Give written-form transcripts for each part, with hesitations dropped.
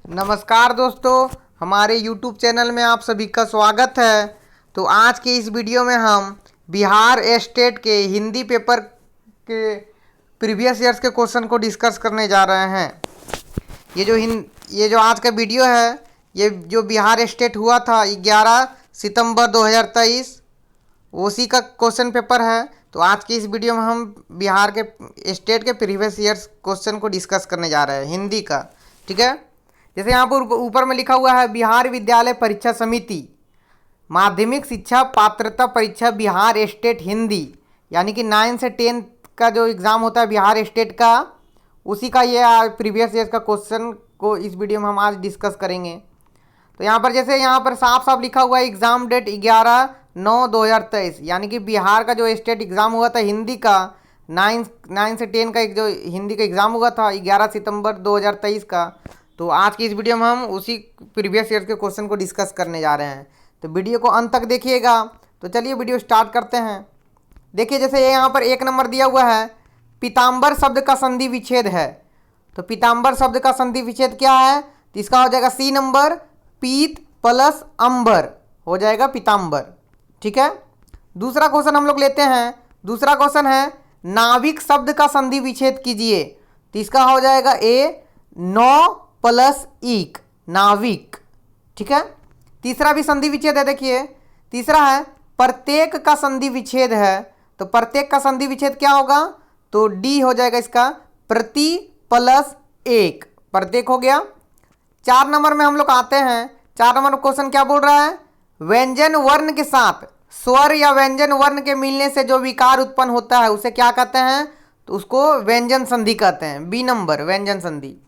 नमस्कार दोस्तों, हमारे YouTube चैनल में आप सभी का स्वागत है। तो आज के इस वीडियो में हम बिहार स्टेट के हिंदी पेपर के प्रीवियस ईयर्स के क्वेश्चन को डिस्कस करने जा रहे हैं। ये जो आज का वीडियो है, ये जो बिहार स्टेट हुआ था 11 सितंबर 2023, उसी का क्वेश्चन पेपर है। तो आज की इस वीडियो में हम बिहार के स्टेट के प्रीवियस ईयर्स क्वेश्चन को डिस्कस करने जा रहे हैं, हिंदी का। ठीक है, जैसे यहाँ पर ऊपर में लिखा हुआ है बिहार विद्यालय परीक्षा समिति माध्यमिक शिक्षा पात्रता परीक्षा बिहार स्टेट हिंदी, यानी कि 9 से 10 का जो एग्ज़ाम होता है बिहार स्टेट का, उसी का ये प्रीवियस ईयर का क्वेश्चन को इस वीडियो में हम आज डिस्कस करेंगे। तो यहाँ पर जैसे यहाँ पर साफ साफ लिखा हुआ है एग्ज़ाम डेट 11/9/2023, यानी कि बिहार का जो स्टेट एग्ज़ाम हुआ था हिंदी का 9 से 10 का एक जो हिंदी का एग्ज़ाम हुआ था 11 सितंबर 2023 का। तो आज की इस वीडियो में हम उसी प्रीवियस ईयर के क्वेश्चन को डिस्कस करने जा रहे हैं। तो वीडियो को अंत तक देखिएगा। तो चलिए वीडियो स्टार्ट करते हैं। देखिए जैसे यहाँ पर 1 नंबर दिया हुआ है, पीताम्बर शब्द का संधि विच्छेद है। तो पीताम्बर शब्द का संधि विच्छेद क्या है? तो इसका हो जाएगा सी नंबर, पीत प्लस अंबर हो जाएगा पीताम्बर। ठीक है, दूसरा क्वेश्चन हम लोग लेते हैं। दूसरा क्वेश्चन है नाविक शब्द का संधि विच्छेद कीजिए। तो इसका हो जाएगा ए नौ प्लस ईक, नाविक। ठीक है, तीसरा भी संधि विच्छेद है। देखिए तीसरा है प्रत्येक का संधि विच्छेद है। तो प्रत्येक का संधि विच्छेद क्या होगा? तो डी हो जाएगा इसका, प्रति प्लस एक, प्रत्येक हो गया। 4 नंबर में हम लोग आते हैं। 4 नंबर क्वेश्चन क्या बोल रहा है? व्यंजन वर्ण के साथ स्वर या व्यंजन वर्ण के मिलने से जो विकार उत्पन्न होता है उसे क्या कहते हैं? तो उसको व्यंजन संधि कहते हैं। बी नंबर, व्यंजन संधि।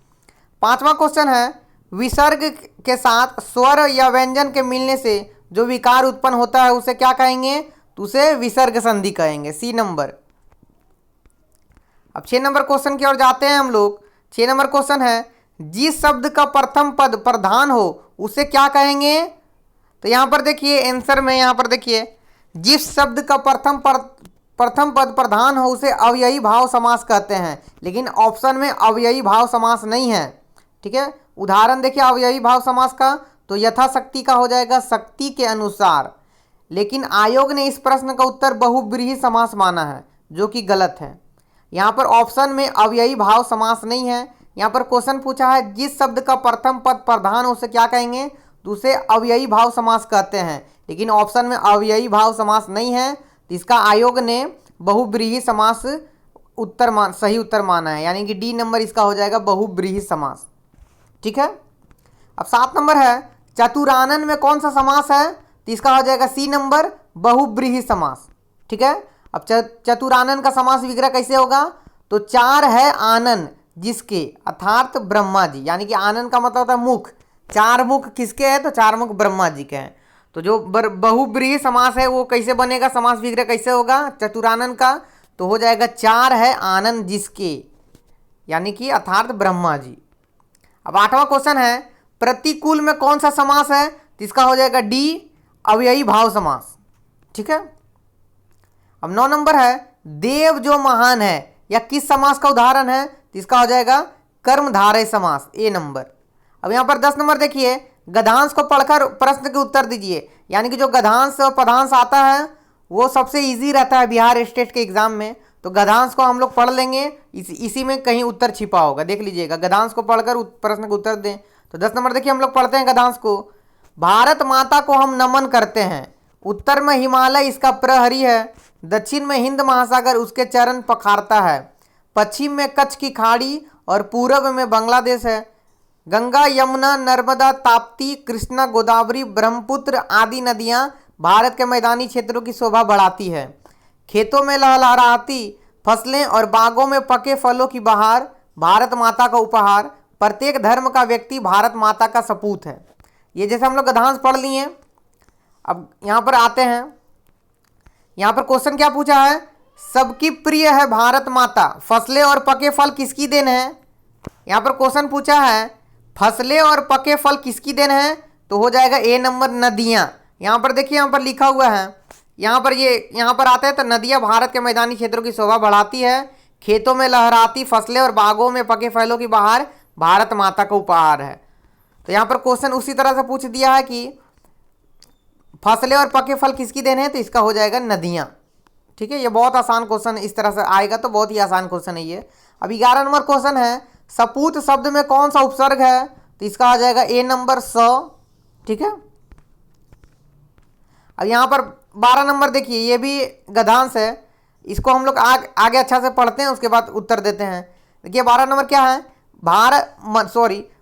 5वां क्वेश्चन है विसर्ग के साथ स्वर या व्यंजन के मिलने से जो विकार उत्पन्न होता है उसे क्या कहेंगे? तो उसे विसर्ग संधि कहेंगे। C number. अब 6 नंबर क्वेश्चन की ओर जाते हैं हम लोग। 6 नंबर क्वेश्चन है जिस शब्द का प्रथम पद प्रधान हो उसे क्या कहेंगे? तो यहाँ पर देखिए आंसर में, यहाँ पर देखिए जिस शब्द का प्रथम पद प्रधान हो उसे अव्ययी भाव समास कहते हैं, लेकिन ऑप्शन में अव्ययी भाव समास नहीं है। ठीक है, उदाहरण देखिए अव्ययी भाव समास का, तो यथाशक्ति का हो जाएगा शक्ति के अनुसार। लेकिन आयोग ने इस प्रश्न का उत्तर बहुब्रीहि समास माना है, जो कि गलत है। यहाँ पर ऑप्शन में अव्ययी भाव समास नहीं है। यहाँ पर क्वेश्चन पूछा है जिस शब्द का प्रथम पद प्रधान हो उसे क्या कहेंगे? तो उसे अव्ययी भाव समास कहते हैं, लेकिन ऑप्शन में अव्ययी भाव समास नहीं है। तो इसका आयोग ने बहुब्रीहि समास सही उत्तर माना है, यानी कि डी नंबर इसका हो जाएगा बहुब्रीहि समास। ठीक है, अब 7 नंबर है चतुरानन में कौन सा समास है? तो इसका हो जाएगा सी नंबर, बहुब्रीहि समास। ठीक है, अब चतुरानन का समास विग्रह कैसे होगा? तो 4 है आनन जिसके, अर्थात ब्रह्मा जी, यानी कि आनन का मतलब होता है मुख। 4 मुख किसके हैं? तो 4 मुख ब्रह्मा जी के हैं। तो जो बहुब्रीहि समास है वो कैसे बनेगा? समास विग्रह कैसे होगा चतुरानन का? तो हो जाएगा 4 है आनन जिसके, यानी कि अर्थात ब्रह्मा जी। अब 8वां क्वेश्चन है प्रतिकूल में कौन सा समास है? तो इसका हो जाएगा डी अव्ययी भाव समास। ठीक है, अब 9 नंबर है देव जो महान है या किस समास का उदाहरण है? तो इसका हो जाएगा कर्मधारय समास, ए नंबर। अब यहाँ पर 10 नंबर देखिए गद्यांश को पढ़कर प्रश्न के उत्तर दीजिए, यानी कि जो गद्यांश और पदांश आता है वो सबसे इजी रहता है बिहार स्टेट के एग्जाम में। तो गद्यांश को हम लोग पढ़ लेंगे, इसी में कहीं उत्तर छिपा होगा, देख लीजिएगा। गद्यांश को पढ़कर प्रश्न का उत्तर दें। तो 10 नंबर देखिए हम लोग पढ़ते हैं गद्यांश को। भारत माता को हम नमन करते हैं, उत्तर में हिमालय इसका प्रहरी है, दक्षिण में हिंद महासागर उसके चरण पखारता है, पश्चिम में कच्छ की खाड़ी और पूर्व में बांग्लादेश है, गंगा यमुना नर्मदा ताप्ती कृष्णा गोदावरी ब्रह्मपुत्र आदि नदियां भारत के मैदानी क्षेत्रों की शोभा बढ़ाती है, खेतों में लहलहाती फसलें और बागों में पके फलों की बहार भारत माता का उपहार, प्रत्येक धर्म का व्यक्ति भारत माता का सपूत है। ये जैसे हम लोग गद्यांश पढ़ लिए। अब यहाँ पर आते हैं, यहाँ पर क्वेश्चन क्या पूछा है? सबकी प्रिय है भारत माता, फसलें और पके फल किसकी देन है? यहाँ पर क्वेश्चन पूछा है फसलें और पके फल किसकी देन है? तो हो जाएगा ए नंबर, नदियाँ। यहाँ पर देखिए यहाँ पर लिखा हुआ है, यहाँ पर आते हैं तो नदियाँ भारत के मैदानी क्षेत्रों की शोभा बढ़ाती है, खेतों में लहराती फसलें और बागों में पके फलों की बहार भारत माता का उपहार है। तो यहाँ पर क्वेश्चन उसी तरह से पूछ दिया है कि फसलें और पके फल किसकी देन है, तो इसका हो जाएगा नदियाँ। ठीक है, ये बहुत आसान क्वेश्चन इस तरह से आएगा तो बहुत ही आसान क्वेश्चन है ये। अब 11 नंबर क्वेश्चन है सपूत शब्द में कौन सा उपसर्ग है, तो इसका आ जाएगा ए नंबर स। ठीक है, अब यहाँ पर 12 नंबर देखिए, ये भी गद्यांश है, इसको हम लोग आगे अच्छा से पढ़ते हैं उसके बाद उत्तर देते हैं। देखिए 12 नंबर क्या है,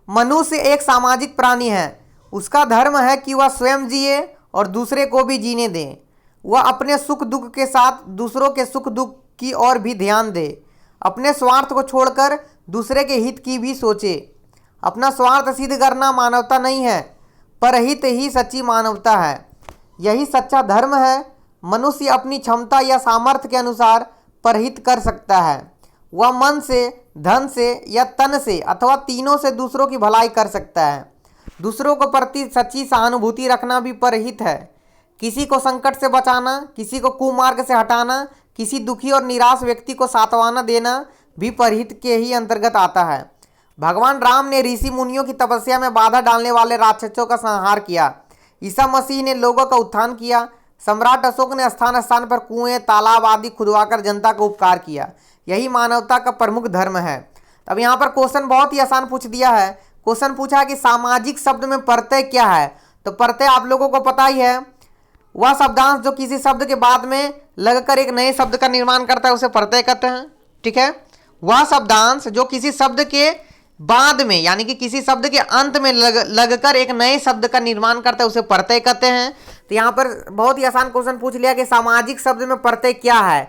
मनुष्य एक सामाजिक प्राणी है, उसका धर्म है कि वह स्वयं जिए और दूसरे को भी जीने दे। वह अपने सुख दुख के साथ दूसरों के सुख दुख की ओर भी ध्यान दे, अपने स्वार्थ को छोड़कर दूसरे के हित की भी सोचे। अपना स्वार्थ सिद्ध करना मानवता नहीं है, परहित ही सच्ची मानवता है। यही सच्चा धर्म है। मनुष्य अपनी क्षमता या सामर्थ्य के अनुसार परहित कर सकता है। वह मन से, धन से या तन से अथवा तीनों से दूसरों की भलाई कर सकता है। दूसरों को प्रति सच्ची सहानुभूति रखना भी परहित है। किसी को संकट से बचाना, किसी को कुमार्ग से हटाना, किसी दुखी और निराश व्यक्ति को सांत्वना देना भी परहित के ही अंतर्गत आता है। भगवान राम ने ऋषि मुनियों की तपस्या में बाधा डालने वाले राक्षसों का संहार किया। ईसा मसीह ने लोगों का उत्थान किया। सम्राट अशोक ने स्थान स्थान पर कुएं, तालाब आदि खुदवाकर जनता को उपकार किया। यही मानवता का प्रमुख धर्म है। अब यहाँ पर क्वेश्चन बहुत ही आसान पूछ दिया है। क्वेश्चन पूछा है कि सामाजिक शब्द में प्रत्यय क्या है, तो प्रत्यय आप लोगों को पता ही है, वह शब्दांश जो किसी शब्द के बाद में लगकर एक नए शब्द का निर्माण करता है उसे प्रत्यय कहते हैं। ठीक है, वह शब्दांश जो किसी शब्द के बाद में यानी कि किसी शब्द के अंत में लगकर एक नए शब्द का निर्माण करता है उसे प्रत्यय कहते हैं। तो यहाँ पर बहुत ही आसान क्वेश्चन पूछ लिया कि सामाजिक शब्द में प्रत्यय क्या है,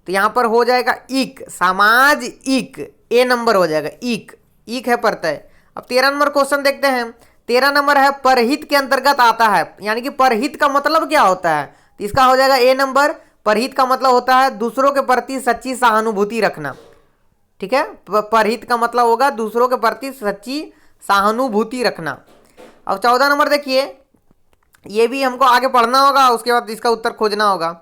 तो यहाँ पर हो जाएगा इक, समाज इक, ए नंबर हो जाएगा इक, इक है प्रत्यय। अब 13 नंबर क्वेश्चन देखते हैं। 13 नंबर है परहित के अंतर्गत आता है, यानी कि परहित का मतलब क्या होता है, तो इसका हो जाएगा ए नंबर। परहित का मतलब होता है दूसरों के प्रति सच्ची सहानुभूति रखना। ठीक है, परहित का मतलब होगा दूसरों के प्रति सच्ची सहानुभूति रखना। अब 14 नंबर देखिए, ये भी हमको आगे पढ़ना होगा, उसके बाद इसका उत्तर खोजना होगा।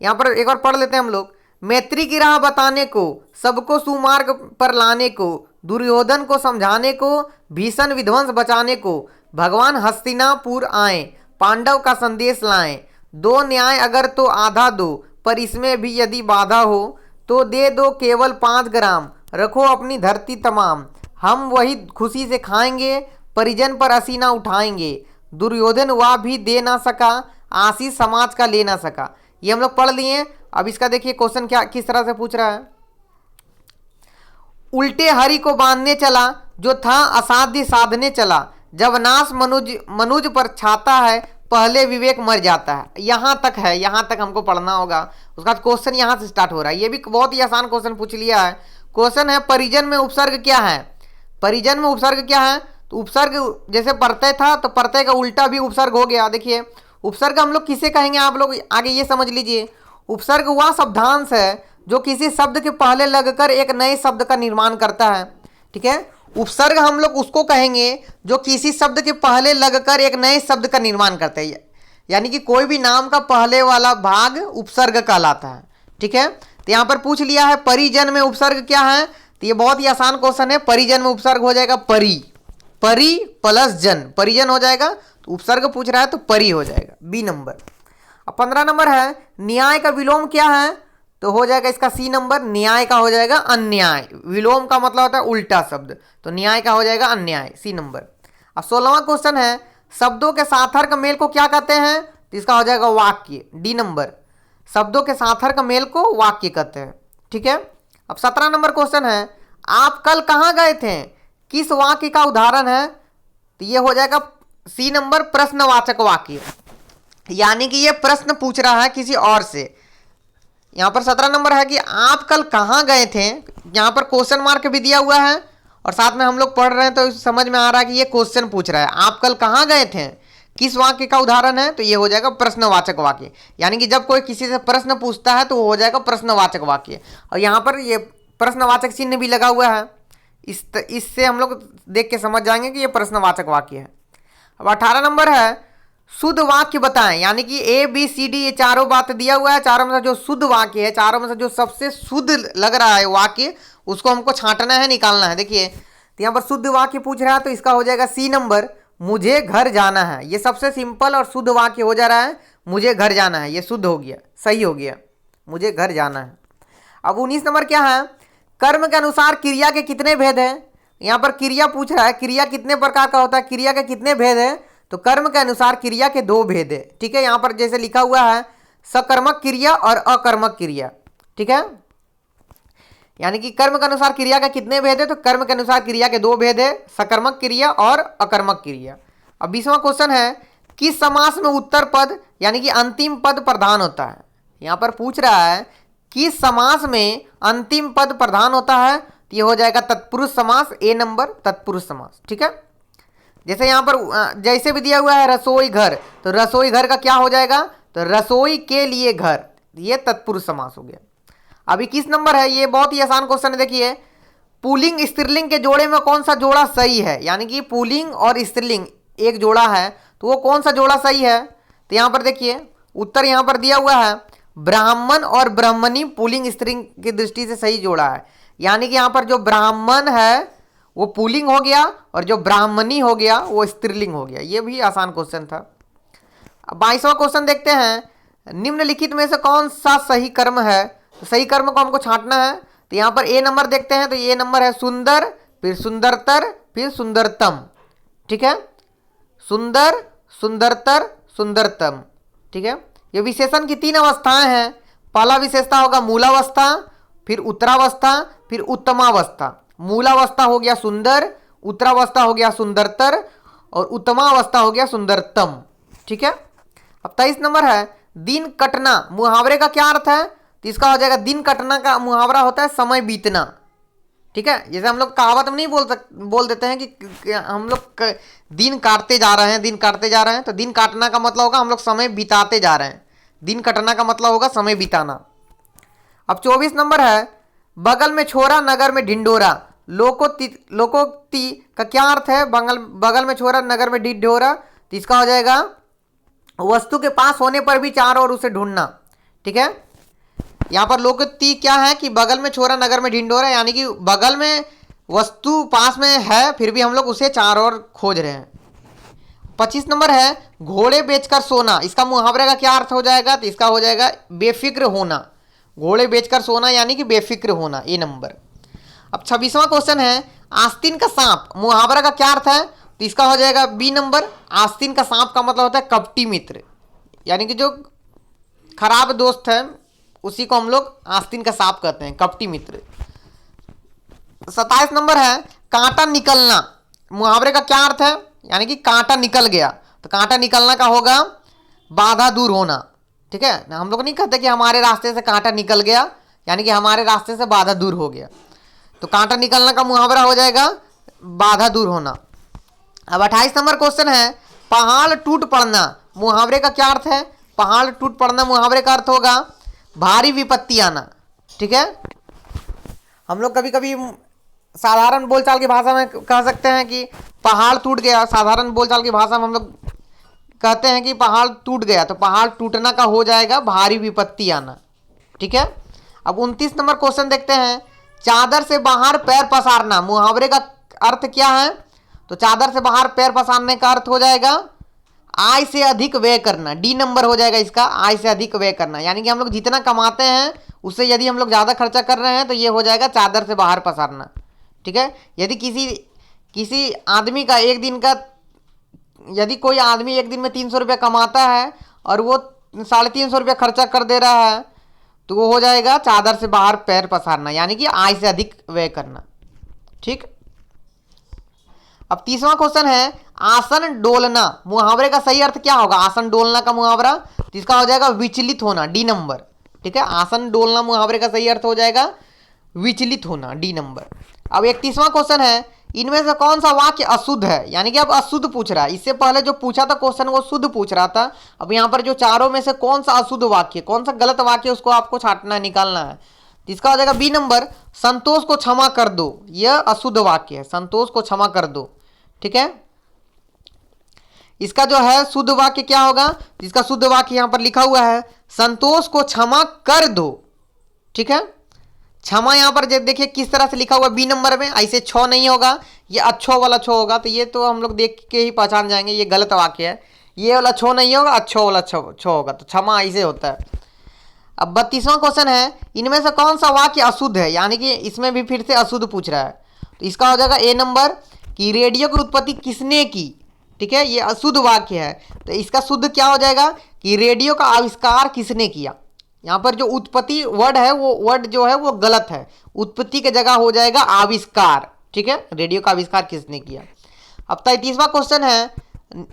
यहाँ पर एक बार पढ़ लेते हैं हम लोग। मैत्री की राह बताने को, सबको सुमार्ग पर लाने को, दुर्योधन को समझाने को, भीषण विध्वंस बचाने को, भगवान हस्तिनापुर आए, पांडव का संदेश लाएं। दो न्याय अगर तो आधा दो, पर इसमें भी यदि बाधा हो तो दे दो केवल 5 ग्राम, रखो अपनी धरती तमाम। हम वही खुशी से खाएंगे, परिजन पर असीना उठाएंगे। दुर्योधन वह भी दे ना सका, आशीष समाज का ले ना सका। ये हम लोग पढ़ लिए। अब इसका देखिए क्वेश्चन क्या किस तरह से पूछ रहा है। उल्टे हरि को बांधने चला, जो था असाध्य साधने चला। जब नाश मनुज पर छाता है, पहले विवेक मर जाता है। यहाँ तक है, यहाँ तक हमको पढ़ना होगा। उसका क्वेश्चन यहाँ से स्टार्ट हो रहा है। ये भी बहुत ही आसान क्वेश्चन पूछ लिया है। क्वेश्चन है परिजन में उपसर्ग क्या है। परिजन में उपसर्ग क्या है, तो उपसर्ग जैसे प्रत्यय था तो प्रत्यय का उल्टा भी उपसर्ग हो गया। देखिए उपसर्ग हम लोग किसे कहेंगे, आप लोग आगे ये समझ लीजिए। उपसर्ग वह शब्दांश है जो किसी शब्द के पहले लगकर एक नए शब्द का निर्माण करता है। ठीक है, उपसर्ग हम लोग उसको कहेंगे जो किसी शब्द के पहले लगकर एक नए शब्द का निर्माण करते हैं, यानी कि कोई भी नाम का पहले वाला भाग उपसर्ग कहलाता है। ठीक है, तो यहाँ पर पूछ लिया है परिजन में उपसर्ग क्या है, तो ये बहुत ही आसान क्वेश्चन है। परिजन में उपसर्ग हो जाएगा परि, परि प्लस जन, परिजन हो जाएगा। तो उपसर्ग पूछ रहा है तो परि हो जाएगा, बी नंबर। अब 15 नंबर है न्याय का विलोम क्या है, तो हो जाएगा इसका सी नंबर। न्याय का हो जाएगा अन्याय। विलोम का मतलब होता है उल्टा शब्द, तो न्याय का हो जाएगा अन्याय, सी नंबर। अब 16वां क्वेश्चन है शब्दों के सार्थक मेल को क्या कहते हैं, तो इसका हो जाएगा वाक्य, डी नंबर। शब्दों के सार्थक मेल को वाक्य कहते हैं। ठीक है, अब 17 नंबर क्वेश्चन है आप कल कहाँ गए थे, किस वाक्य का उदाहरण है, तो ये हो जाएगा सी नंबर प्रश्नवाचक वाक्य, यानी कि ये प्रश्न पूछ रहा है किसी और से। यहाँ पर 17 नंबर है कि आप कल कहाँ गए थे, यहाँ पर क्वेश्चन मार्क भी दिया हुआ है और साथ में हम लोग पढ़ रहे हैं तो समझ में आ रहा है कि ये क्वेश्चन पूछ रहा है आप कल कहाँ गए थे, किस वाक्य का उदाहरण है, तो ये हो जाएगा प्रश्नवाचक वाक्य। यानी कि जब कोई किसी से प्रश्न पूछता है तो वो हो जाएगा प्रश्नवाचक वाक्य। और यहाँ पर ये प्रश्नवाचक चिन्ह भी लगा हुआ है, इससे हम लोग देख के समझ जाएंगे कि ये प्रश्नवाचक वाक्य है। अब 18 नंबर है शुद्ध वाक्य बताएं, यानी कि ए बी सी डी ये चारों बात दिया हुआ है। चारों में से जो शुद्ध वाक्य है, चारों में से जो सबसे शुद्ध लग रहा है वाक्य, उसको हमको छांटना है, निकालना है। देखिए तो यहाँ पर शुद्ध वाक्य पूछ रहा है, तो इसका हो जाएगा सी नंबर, मुझे घर जाना है। ये सबसे सिंपल और शुद्ध वाक्य हो जा रहा है, मुझे घर जाना है, ये शुद्ध हो गया, सही हो गया, मुझे घर जाना है। अब 19 नंबर क्या है, कर्म के अनुसार क्रिया के कितने भेद हैं। यहाँ पर क्रिया पूछ रहा है, क्रिया कितने प्रकार का होता है, क्रिया के कितने भेद हैं, तो कर्म के अनुसार क्रिया के 2 भेद है। ठीक है, यहाँ पर जैसे लिखा हुआ है सकर्मक क्रिया और अकर्मक क्रिया। ठीक है, यानी कि कर्म के अनुसार क्रिया का कितने भेद है, तो कर्म के अनुसार क्रिया के 2 भेद है, सकर्मक क्रिया और अकर्मक क्रिया। अब 20वां क्वेश्चन है, किस समास में उत्तर पद यानी कि अंतिम पद प्रधान होता है। यहाँ पर पूछ रहा है किस समास में अंतिम पद प्रधान होता है, तो ये हो जाएगा तत्पुरुष समास, ए नंबर तत्पुरुष समास। ठीक है, जैसे यहाँ पर जैसे भी दिया हुआ है रसोई घर, तो रसोई घर का क्या हो जाएगा, तो रसोई के लिए घर, ये तत्पुरुष समास हो गया। अभी किस नंबर है, ये बहुत ही आसान क्वेश्चन है। देखिए, पुल्लिंग स्त्रीलिंग के जोड़े में कौन सा जोड़ा सही है, यानी कि पुल्लिंग और स्त्रीलिंग एक जोड़ा है, तो वो कौन सा जोड़ा सही है। तो यहाँ पर देखिए उत्तर यहाँ पर दिया हुआ है, ब्राह्मण और ब्राह्मणी पुल्लिंग स्त्रीलिंग की दृष्टि से सही जोड़ा है। यानी कि यहाँ पर जो ब्राह्मण है वो पुल्लिंग हो गया और जो ब्राह्मणी हो गया वो स्त्रीलिंग हो गया। ये भी आसान क्वेश्चन था। अब 22वां क्वेश्चन देखते हैं, निम्नलिखित में से कौन सा सही कर्म है। तो सही कर्म को हमको छांटना है, तो यहाँ पर ए नंबर देखते हैं, तो ये नंबर है सुंदर, फिर सुंदरतर, फिर सुंदरतम। ठीक है, सुंदर, सुंदरतर, सुंदरतम। ठीक है, ये विशेषण की 3 अवस्थाएं हैं। पहला विशेषता होगा मूलावस्था, फिर उत्तरावस्था, फिर उत्तमावस्था। मूलावस्था हो गया सुंदर, उत्तरावस्था हो गया सुंदरतर और उत्तमावस्था हो गया सुंदरतम। ठीक है, अब 23 नंबर है, दिन कटना मुहावरे का क्या अर्थ है। तो इसका हो जाएगा दिन कटना का मुहावरा होता है समय बीतना। ठीक है, जैसे हम लोग कहावत में नहीं बोल देते हैं कि हम लोग दिन काटते जा रहे हैं, दिन काटते जा रहे हैं, तो दिन काटना का मतलब होगा हम लोग समय बिताते जा रहे हैं। दिन कटना का मतलब होगा समय बिताना। अब 24 नंबर है, बगल में छोरा नगर में ढिंडोरा, लोकोक्ति का क्या अर्थ है। बगल में छोरा नगर में ढिंडोरा, तो इसका हो जाएगा वस्तु के पास होने पर भी चारों ओर उसे ढूंढना। ठीक है, यहाँ पर लोकोक्ति क्या है कि बगल में छोरा नगर में ढिंडोरा, यानी कि बगल में वस्तु पास में है फिर भी हम लोग उसे चारों ओर खोज रहे हैं। 25 नंबर है, घोड़े बेचकर सोना, इसका मुहावरे का क्या अर्थ हो जाएगा। तो इसका हो जाएगा बेफिक्र होना। घोड़े बेचकर सोना यानी कि बेफिक्र होना, ए नंबर। अब 26वां क्वेश्चन है, आस्तीन का सांप मुहावरा का क्या अर्थ है। तो इसका हो जाएगा बी नंबर, आस्तीन का सांप का मतलब होता है कपटी मित्र, यानी कि जो खराब दोस्त है उसी को हम लोग आस्तीन का सांप कहते हैं, कपटी मित्र। 27 नंबर है, कांटा निकलना मुहावरे का क्या अर्थ है, यानी कि कांटा निकल गया। तो कांटा निकलना का होगा बाधा दूर होना। ठीक है, हम लोग नहीं कहते कि हमारे रास्ते से कांटा निकल गया, यानी कि हमारे रास्ते से बाधा दूर हो गया। तो कांटा निकलना का मुहावरा हो जाएगा बाधा दूर होना। अब 28 नंबर क्वेश्चन है, पहाड़ टूट पड़ना मुहावरे का क्या अर्थ है। पहाड़ टूट पड़ना मुहावरे का अर्थ होगा भारी विपत्ति आना। ठीक है, हम लोग कभी कभी साधारण बोलचाल की भाषा में कह सकते हैं कि पहाड़ टूट गया। साधारण बोलचाल की भाषा में हम लोग कहते हैं कि पहाड़ टूट गया, तो पहाड़ टूटना का हो जाएगा भारी विपत्ति आना। ठीक है, अब 29 नंबर क्वेश्चन देखते हैं, चादर से बाहर पैर पसारना मुहावरे का अर्थ क्या है। तो चादर से बाहर पैर पसारने का अर्थ हो जाएगा आय से अधिक व्यय करना, डी नंबर हो जाएगा इसका, आय से अधिक व्यय करना। यानी कि हम लोग जितना कमाते हैं उससे यदि हम लोग ज़्यादा खर्चा कर रहे हैं तो ये हो जाएगा चादर से बाहर पसारना। ठीक है, यदि किसी आदमी का एक दिन का, यदि कोई आदमी एक दिन में 300 रुपया कमाता है और वो 350 रुपया खर्चा कर दे रहा है, तो वो हो जाएगा चादर से बाहर पैर पसारना, यानी कि आय से अधिक व्यय करना। ठीक, अब 30वां क्वेश्चन है, आसन डोलना मुहावरे का सही अर्थ क्या होगा। आसन डोलना का मुहावरा, तो इसका हो जाएगा विचलित होना, डी नंबर। ठीक है, आसन डोलना मुहावरे का सही अर्थ हो जाएगा विचलित होना, डी नंबर। अब 31वां क्वेश्चन है, इनमें से कौन सा वाक्य अशुद्ध है, यानी कि अब अशुद्ध पूछ रहा है। इससे पहले जो पूछा था क्वेश्चन वो शुद्ध पूछ रहा था। अब यहाँ पर जो चारों में से कौन सा अशुद्ध वाक्य, कौन सा गलत वाक्य, उसको आपको छांटना है, निकालना है। इसका हो जाएगा बी नंबर, संतोष को क्षमा कर दो, यह अशुद्ध वाक्य है, संतोष को क्षमा कर दो। ठीक है, इसका जो है शुद्ध वाक्य क्या होगा, इसका शुद्ध वाक्य यहां पर लिखा हुआ है, संतोष को क्षमा कर दो। ठीक है, क्षमा यहाँ पर देखिए किस तरह से लिखा हुआ बी नंबर में, ऐसे छो नहीं होगा, ये अच्छो वाला छो होगा। तो ये तो हम लोग देख के ही पहचान जाएंगे ये गलत वाक्य है। ये वाला छो नहीं होगा, अच्छो वाला छो होगा। तो क्षमा ऐसे होता है। अब 32वां क्वेश्चन है, इनमें से कौन सा वाक्य अशुद्ध है, यानी कि इसमें भी फिर से अशुद्ध पूछ रहा है। तो इसका हो जाएगा ए नंबर कि रेडियो की उत्पत्ति किसने की। ठीक है, ये अशुद्ध वाक्य है। तो इसका शुद्ध क्या हो जाएगा कि रेडियो का आविष्कार किसने किया। यहाँ पर जो उत्पत्ति वर्ड है वो वर्ड जो है वो गलत है, उत्पत्ति की जगह हो जाएगा आविष्कार। ठीक है, रेडियो का आविष्कार किसने किया। अब 33वां क्वेश्चन है,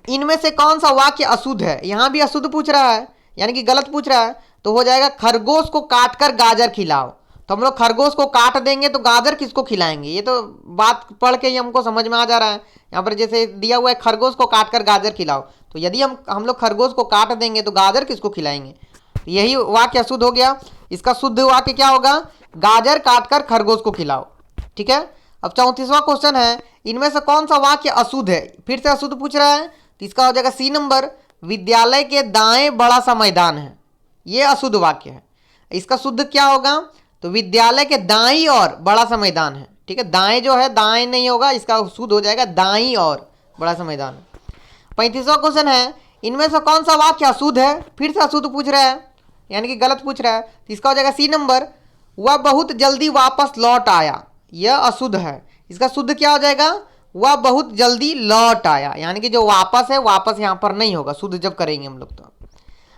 इनमें से कौन सा वाक्य अशुद्ध है। यहाँ भी अशुद्ध पूछ रहा है, यानी कि गलत पूछ रहा है। तो हो जाएगा खरगोश को काटकर गाजर खिलाओ। तो हम लोग खरगोश को काट देंगे तो गाजर किसको खिलाएंगे। ये तो बात पढ़ के ही हमको समझ में आ जा रहा है। यहाँ पर जैसे दिया हुआ है खरगोश को काटकर गाजर खिलाओ, तो यदि हम लोग खरगोश को काट देंगे तो गाजर किसको खिलाएंगे। तो यही वाक्य अशुद्ध हो गया। इसका शुद्ध वाक्य क्या होगा, गाजर काटकर खरगोश को खिलाओ। ठीक है। अब 34वां क्वेश्चन है, इनमें से कौन सा वाक्य अशुद्ध है, फिर से अशुद्ध पूछ रहा है। तो इसका हो जाएगा सी नंबर, विद्यालय के दाएं बड़ा सा मैदान है। ये अशुद्ध वाक्य है। इसका शुद्ध क्या होगा, तो विद्यालय के दाईं ओर बड़ा सा मैदान है। ठीक है, दाएं जो है दाएं नहीं होगा, इसका शुद्ध हो जाएगा दाईं ओर बड़ा सा मैदान है। 35वां क्वेश्चन है, इनमें से कौन सा वाक्य अशुद्ध है, फिर से अशुद्ध पूछ रहा है, यानी कि गलत पूछ रहा है। तो इसका हो जाएगा सी नंबर, वह बहुत जल्दी वापस लौट आया। यह अशुद्ध है। इसका शुद्ध क्या हो जाएगा, वह बहुत जल्दी लौट आया, यानी कि जो वापस है वापस यहाँ पर नहीं होगा, शुद्ध जब करेंगे हम लोग तो।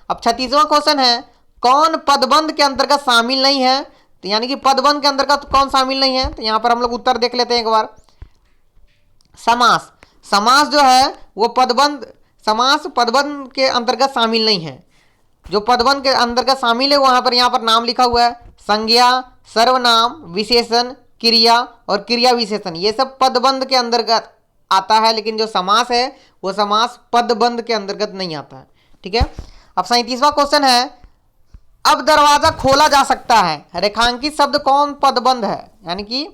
अब 36वां क्वेश्चन है, कौन पदबंध के अंतर्गत शामिल नहीं है। तो यानी कि पदबंध के अंतर्गत कौन शामिल नहीं है। तो यहाँ पर हम लोग उत्तर देख लेते हैं एक बार। समास, समास जो है वो पदबंध, समास पदबंध के अंतर्गत शामिल नहीं है। जो पदबंध के अंतर्गत शामिल है वहां पर यहाँ पर नाम लिखा हुआ है, संज्ञा, सर्वनाम, विशेषण, क्रिया और क्रिया विशेषण, ये सब पदबंध के अंतर्गत आता है। लेकिन जो समास है वो समास पदबंध के अंतर्गत नहीं आता है। ठीक है। अब 37वां क्वेश्चन है, अब दरवाजा खोला जा सकता है, रेखांकित शब्द कौन पदबंध है। यानी कि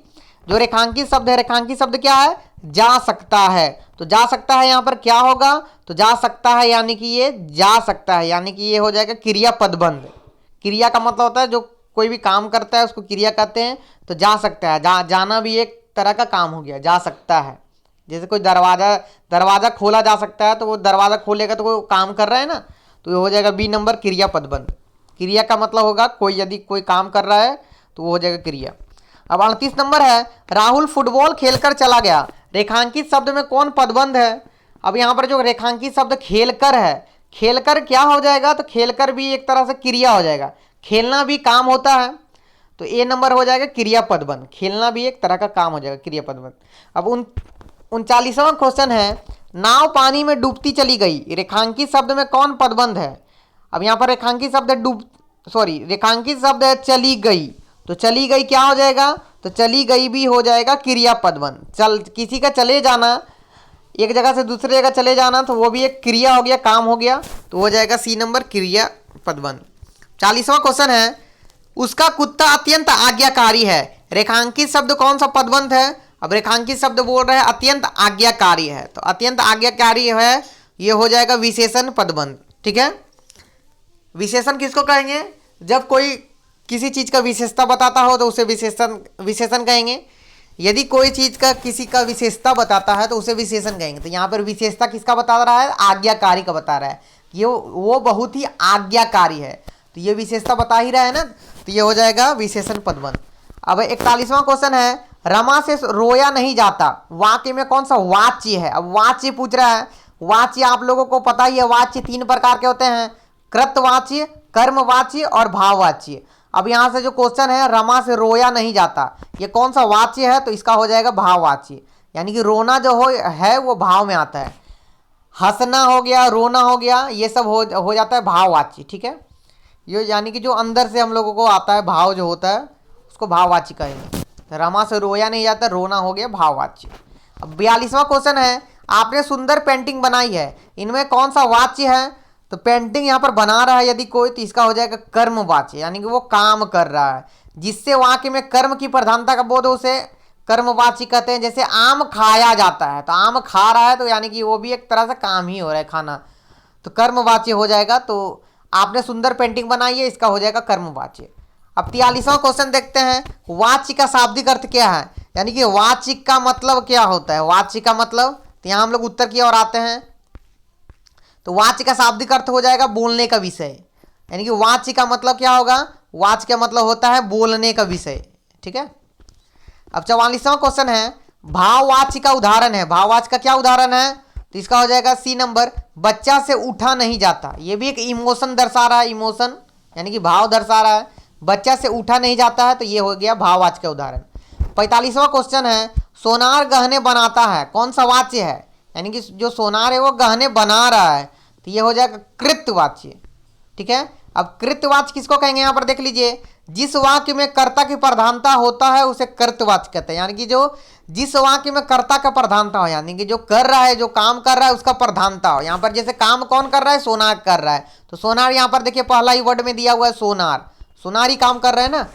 जो रेखांकित शब्द है, रेखांकित शब्द क्या है, जा सकता है। तो जा सकता है यहाँ पर क्या होगा, तो जा सकता है यानी कि ये जा सकता है, यानी कि ये हो जाएगा क्रिया पदबंध। क्रिया का मतलब होता है जो कोई भी काम करता है उसको क्रिया कहते हैं। तो जा सकता है, जाना भी एक तरह का काम हो गया, जा सकता है। जैसे कोई दरवाजा खोला जा सकता है, तो वो दरवाजा खोलेगा तो वो काम कर रहा है ना, तो ये हो जाएगा बी नंबर, क्रिया पदबंध। क्रिया का मतलब होगा कोई यदि कोई काम कर रहा है तो वो हो जाएगा क्रिया। अब 38 नंबर है, राहुल फुटबॉल खेलकर चला गया, रेखांकित शब्द में कौन पदबंध है। अब यहाँ पर जो रेखांकित शब्द खेलकर है, खेलकर क्या हो जाएगा, तो खेलकर भी एक तरह से क्रिया हो जाएगा, खेलना भी काम होता है। तो ए नंबर हो जाएगा क्रिया पदबंध, खेलना भी एक तरह का काम हो जाएगा, क्रिया पदबंध। अब 39वां क्वेश्चन है, नाव पानी में डूबती चली गई, रेखांकित शब्द में कौन पदबंध है। अब यहाँ पर रेखांकित शब्द रेखांकित शब्द है चली गई, तो चली गई क्या हो जाएगा, तो चली गई भी हो जाएगा क्रिया पदबंध। किसी का चले जाना, एक जगह से दूसरी जगह चले जाना, तो वो भी एक क्रिया हो गया, काम हो गया, तो हो जाएगा सी नंबर, क्रिया पदबंध। 40वां क्वेश्चन है, उसका कुत्ता अत्यंत आज्ञाकारी है, रेखांकित शब्द कौन सा पदबंध है। अब रेखांकित शब्द बोल रहे हैं अत्यंत आज्ञाकारी है, तो अत्यंत आज्ञाकारी है, ये हो जाएगा विशेषण पदबंध। ठीक है। विशेषण किसको कहेंगे, जब कोई किसी चीज का विशेषता बताता हो तो उसे विशेषण कहेंगे। यदि कोई चीज का किसी का विशेषता बताता है तो उसे विशेषण कहेंगे। तो यहाँ पर विशेषता किसका बता रहा है, आज्ञाकारी का बता रहा है, ये वो बहुत ही आज्ञाकारी है, तो ये विशेषता बता ही रहा है ना, तो ये हो जाएगा विशेषण पदबंध। अब 41वां क्वेश्चन है, रमा से रोया नहीं जाता, वाक्य में कौन सा वाच्य है। अब वाच्य पूछ रहा है, वाच्य आप लोगों को पता ही है, वाच्य 3 प्रकार के होते हैं, कृतवाच्य, कर्मवाच्य और भाववाच्य। अब यहाँ से जो क्वेश्चन है, रमा से रोया नहीं जाता, ये कौन सा वाच्य है, तो इसका हो जाएगा भाववाच्य, यानी कि रोना जो है वो भाव में आता है, हंसना हो गया, रोना हो गया, ये सब हो जाता है भाववाच्य। ठीक है, ये यानी कि जो अंदर से हम लोगों को आता है, भाव जो होता है उसको भाववाच्य कहेंगे। रमा से रोया नहीं जाता, रोना हो गया भाववाच्य। अब 42वां क्वेश्चन है, आपने सुंदर पेंटिंग बनाई है, इनमें कौन सा वाच्य है। तो पेंटिंग यहाँ पर बना रहा है यदि कोई, तो इसका हो जाएगा कर्मवाच्य, यानी कि वो काम कर रहा है, जिससे वाक्य में कर्म की प्रधानता का बोध, उसे कर्मवाच्य कहते हैं। जैसे आम खाया जाता है, तो आम खा रहा है, तो यानी कि वो भी एक तरह से काम ही हो रहा है, खाना, तो कर्मवाच्य हो जाएगा। तो आपने सुंदर पेंटिंग बनाई है, इसका हो जाएगा कर्मवाच्य। अब 43वां क्वेश्चन देखते हैं, वाच्य का शाब्दिक अर्थ क्या है, यानी कि वाच्य का मतलब क्या होता है। वाच्य का मतलब, तो यहां हम लोग उत्तर की ओर आते हैं। तो वाच्य का शाब्दिक अर्थ हो जाएगा बोलने का विषय, यानी कि वाच्य का मतलब क्या होगा, वाच्य का मतलब होता है बोलने का विषय। ठीक है। अब 44वां क्वेश्चन है, भाववाच्य का उदाहरण है। भाववाच्य का क्या उदाहरण है, तो इसका हो जाएगा सी नंबर, बच्चा से उठा नहीं जाता। ये भी एक इमोशन दर्शा रहा है, इमोशन यानी कि भाव दर्शा रहा है। बच्चा से उठा नहीं जाता है, तो ये हो गया भाववाच्य का उदाहरण। 45वां क्वेश्चन है, सोनार गहने बनाता है, कौन सा वाच्य है, यानी कि जो सोनार है वो गहने बना रहा है, तो ये हो जाएगा कृतवाच्य। ठीक है। अब कृतवाच्य किसको कहेंगे, यहां पर देख लीजिए, जिस वाक्य में कर्ता की प्रधानता होता है उसे कृतवाच्य कहते हैं, यानी कि जो जिस वाक्य में कर्ता का प्रधानता हो, यानी कि जो कर रहा है, जो काम कर रहा है उसका प्रधानता हो। यहां पर जैसे काम कौन कर रहा है, सोनार कर रहा है, तो सोनार यहां पर देखिए पहला ही वर्ड में दिया हुआ है सोनार, सोनार ही काम कर रहे हैं ना,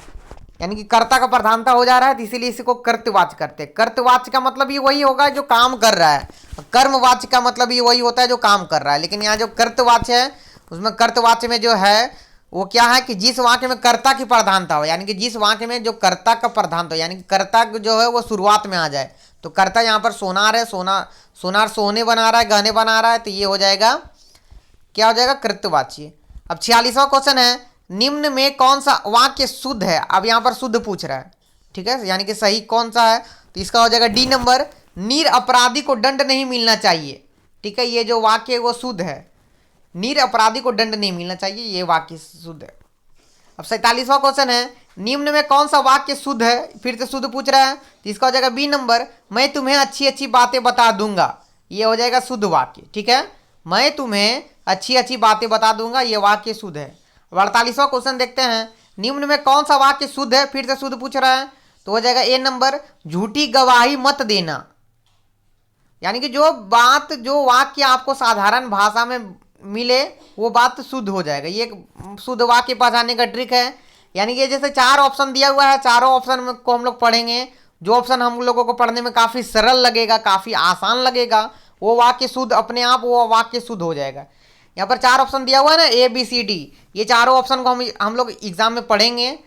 यानी कि कर्ता का प्रधानता हो जा रहा है, तो इसीलिए इसी को कर्तवाच्य करते हैं। कर्तवाच्य का मतलब ये वही होगा जो काम कर रहा है, कर्मवाच्य का मतलब ये वही होता है जो काम कर रहा है। लेकिन यहाँ जो कर्तवाच्य है, उसमें कर्तवाच्य में जो है वो क्या है कि जिस वाक्य में कर्ता की प्रधानता हो, यानी कि जिस वाक्य में जो कर्ता का प्रधानता हो, यानी कि कर्ता जो है वो शुरुआत में आ जाए। तो कर्ता यहाँ पर सोनार है, सोनार सोने बना रहा है, गहने बना रहा है, तो ये हो जाएगा क्या हो जाएगा, कृतवाच्य। अब 46वां क्वेश्चन है, निम्न में कौन सा वाक्य शुद्ध है। अब यहाँ पर शुद्ध पूछ रहा है, ठीक है, यानी कि सही कौन सा है, तो इसका हो जाएगा डी नंबर, निर अपराधी को दंड नहीं मिलना चाहिए। ठीक है, ये जो वाक्य है वो शुद्ध है, निर अपराधी को दंड नहीं मिलना चाहिए, ये वाक्य शुद्ध है। अब 47वां क्वेश्चन है, निम्न में कौन सा वाक्य शुद्ध है, फिर से शुद्ध पूछ रहा है, तो इसका हो जाएगा बी नंबर, मैं तुम्हें अच्छी अच्छी बातें बता दूंगा, ये हो जाएगा शुद्ध वाक्य। ठीक है, मैं तुम्हें अच्छी अच्छी बातें बता दूंगा, ये वाक्य शुद्ध है। अब 48वां क्वेश्चन देखते हैं, निम्न में कौन सा वाक्य शुद्ध है, फिर से शुद्ध पूछ रहा है, तो हो जाएगा ए नंबर, झूठी गवाही मत देना, यानी कि जो बात जो वाक्य आपको साधारण भाषा में मिले वो बात शुद्ध हो जाएगा। ये एक शुद्ध वाक्य पहचानने का ट्रिक है, यानी कि जैसे 4 ऑप्शन दिया हुआ है, चारों ऑप्शन में को हम लोग पढ़ेंगे, जो ऑप्शन हम लोगों को पढ़ने में काफ़ी सरल लगेगा, काफ़ी आसान लगेगा, वो वाक्य शुद्ध अपने आप वो वाक्य शुद्ध हो जाएगा। यहाँ पर 4 ऑप्शन दिया हुआ है ना, ए बी सी डी, ये चारों ऑप्शन को हम लोग एग्जाम में पढ़ेंगे,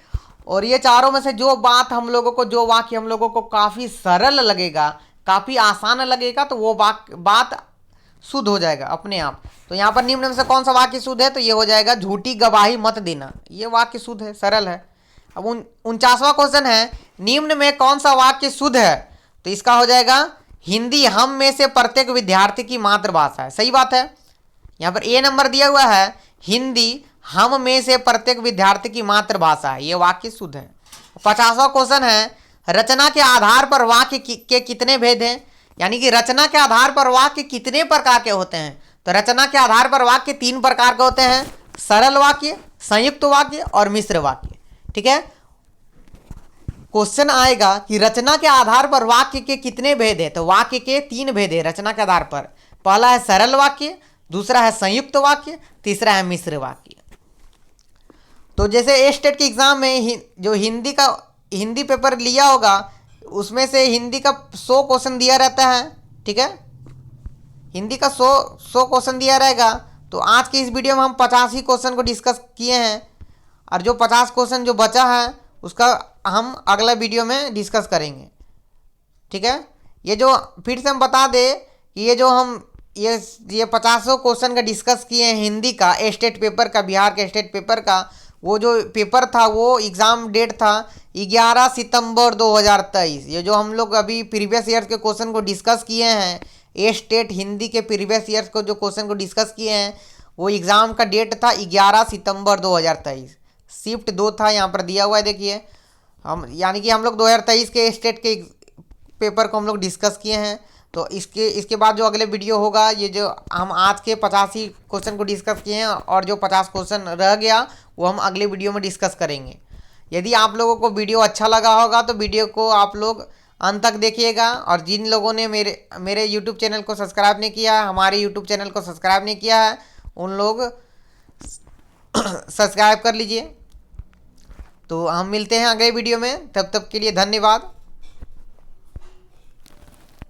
और ये चारों में से जो बात हम लोगों को, जो वाक्य हम लोगों को काफ़ी सरल लगेगा, काफ़ी आसान लगेगा, तो वो बात शुद्ध हो जाएगा अपने आप। तो यहाँ पर निम्न में से कौन सा वाक्य शुद्ध है, तो ये हो जाएगा झूठी गवाही मत देना, ये वाक्य शुद्ध है, सरल है। अब 49वां क्वेश्चन है, निम्न में कौन सा वाक्य शुद्ध है, तो इसका हो जाएगा हिंदी हम में से प्रत्येक विद्यार्थी की मातृभाषा है, सही बात है। यहाँ पर ए नंबर दिया हुआ है, हिंदी हम में से प्रत्येक विद्यार्थी की मातृभाषा है, ये वाक्य शुद्ध है। 50वां क्वेश्चन है, रचना के आधार पर वाक्य के कितने भेद हैं, यानी कि रचना के आधार पर वाक्य कितने प्रकार के होते हैं, तो रचना के आधार पर वाक्य 3 प्रकार के होते हैं, सरल वाक्य, संयुक्त वाक्य और मिश्र वाक्य। ठीक है, क्वेश्चन आएगा कि रचना के आधार पर वाक्य के कितने भेद है, तो वाक्य के 3 भेद है रचना के आधार पर। पहला है सरल वाक्य, दूसरा है संयुक्त वाक्य, तीसरा है मिश्र वाक्य। तो जैसे ए स्टेट के एग्जाम में जो हिंदी पेपर लिया होगा, उसमें से हिंदी का 100 क्वेश्चन दिया रहता है। ठीक है, हिंदी का 100 क्वेश्चन दिया रहेगा, तो आज की इस वीडियो में हम 50 ही क्वेश्चन को डिस्कस किए हैं, और जो 50 क्वेश्चन जो बचा है उसका हम अगला वीडियो में डिस्कस करेंगे। ठीक है, ये जो फिर से हम बता दें कि ये जो हम ये 50 क्वेश्चन का डिस्कस किए हैं हिंदी का, स्टेट पेपर का, बिहार के स्टेट पेपर का, वो जो पेपर था वो एग्ज़ाम डेट था 11 सितंबर 2023। ये जो हम लोग अभी प्रीवियस ईयर के क्वेश्चन को डिस्कस किए हैं, ए स्टेट हिंदी के प्रीवियस ईयर्स को जो क्वेश्चन को डिस्कस किए हैं, वो एग्ज़ाम का डेट था 11 सितंबर 2023। शिफ्ट 2 था, यहाँ पर दिया हुआ है देखिए, हम यानी कि हम लोग 2023 के स्टेट के पेपर को हम लोग डिस्कस किए हैं। तो इसके बाद जो अगले वीडियो होगा, ये जो हम आज के 85 क्वेश्चन को डिस्कस किए हैं, और जो 50 क्वेश्चन रह गया वो हम अगले वीडियो में डिस्कस करेंगे। यदि आप लोगों को वीडियो अच्छा लगा होगा तो वीडियो को आप लोग अंत तक देखिएगा, और जिन लोगों ने मेरे यूट्यूब चैनल को सब्सक्राइब नहीं किया है, हमारे यूट्यूब चैनल को सब्सक्राइब नहीं किया है, उन लोग सब्सक्राइब कर लीजिए। तो हम मिलते हैं अगले वीडियो में, तब तक के लिए धन्यवाद।